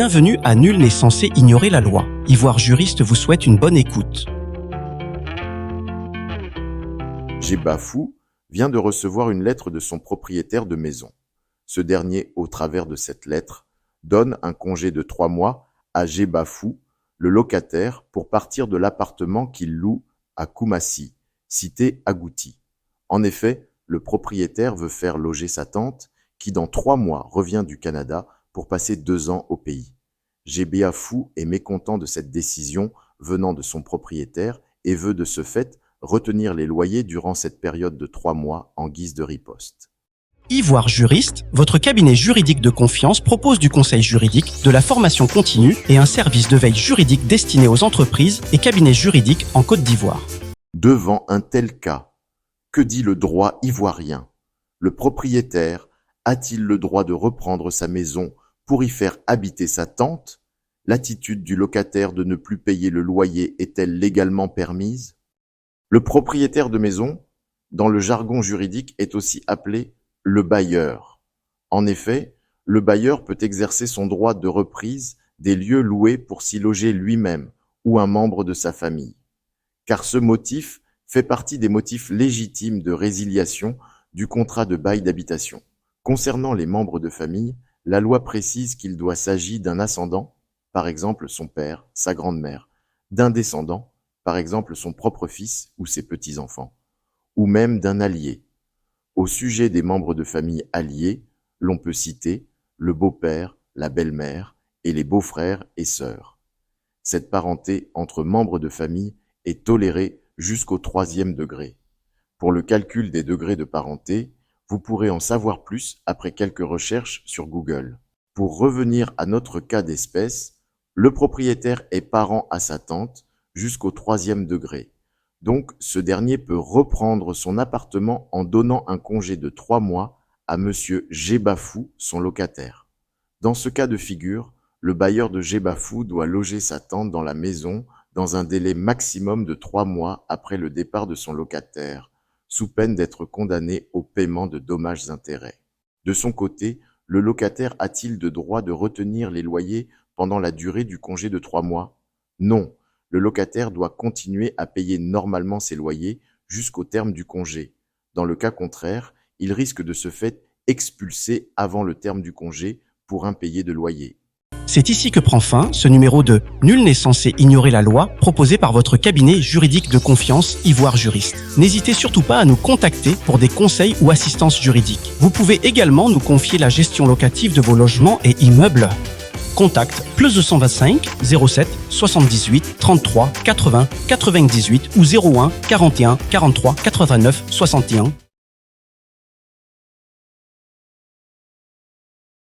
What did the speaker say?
Bienvenue à Nul n'est censé ignorer la loi. Ivoire Juriste vous souhaite une bonne écoute. Djebafou vient de recevoir une lettre de son propriétaire de maison. Ce dernier, au travers de cette lettre, donne un congé de 3 mois à Djebafou, le locataire, pour partir de l'appartement qu'il loue à Koumassi, cité Agouti. En effet, le propriétaire veut faire loger sa tante, qui dans 3 mois revient du Canada pour passer 2 ans au pays. Djebafou est mécontent de cette décision venant de son propriétaire et veut de ce fait retenir les loyers durant cette période de 3 mois en guise de riposte. Ivoire Juriste, votre cabinet juridique de confiance, propose du conseil juridique, de la formation continue et un service de veille juridique destiné aux entreprises et cabinets juridiques en Côte d'Ivoire. Devant un tel cas, que dit le droit ivoirien? Le propriétaire a-t-il le droit de reprendre sa maison pour y faire habiter sa tante? L'attitude du locataire de ne plus payer le loyer est-elle légalement permise? Le propriétaire de maison, dans le jargon juridique, est aussi appelé le bailleur. En effet, le bailleur peut exercer son droit de reprise des lieux loués pour s'y loger lui-même ou un membre de sa famille. Car ce motif fait partie des motifs légitimes de résiliation du contrat de bail d'habitation. Concernant les membres de famille, la loi précise qu'il doit s'agir d'un ascendant, par exemple son père, sa grand-mère, d'un descendant, par exemple son propre fils ou ses petits-enfants, ou même d'un allié. Au sujet des membres de famille alliés, l'on peut citer le beau-père, la belle-mère et les beaux-frères et sœurs. Cette parenté entre membres de famille est tolérée jusqu'au 3e degré. Pour le calcul des degrés de parenté, vous pourrez en savoir plus après quelques recherches sur Google. Pour revenir à notre cas d'espèce, le propriétaire est parent à sa tante jusqu'au 3e degré. Donc, ce dernier peut reprendre son appartement en donnant un congé de 3 mois à monsieur Djebafou, son locataire. Dans ce cas de figure, le bailleur de Djebafou doit loger sa tante dans la maison dans un délai maximum de 3 mois après le départ de son locataire, sous peine d'être condamné au paiement de dommages-intérêts. De son côté, le locataire a-t-il de droit de retenir les loyers pendant la durée du congé de 3 mois? Non. Le locataire doit continuer à payer normalement ses loyers jusqu'au terme du congé. Dans le cas contraire, il risque de se fait expulser avant le terme du congé pour impayé de loyer. C'est ici que prend fin ce numéro de Nul n'est censé ignorer la loi, proposé par votre cabinet juridique de confiance Ivoire Juriste. N'hésitez surtout pas à nous contacter pour des conseils ou assistances juridiques. Vous pouvez également nous confier la gestion locative de vos logements et immeubles. Contact +225 07 78 33 80 98 ou 01 41 43 89 61.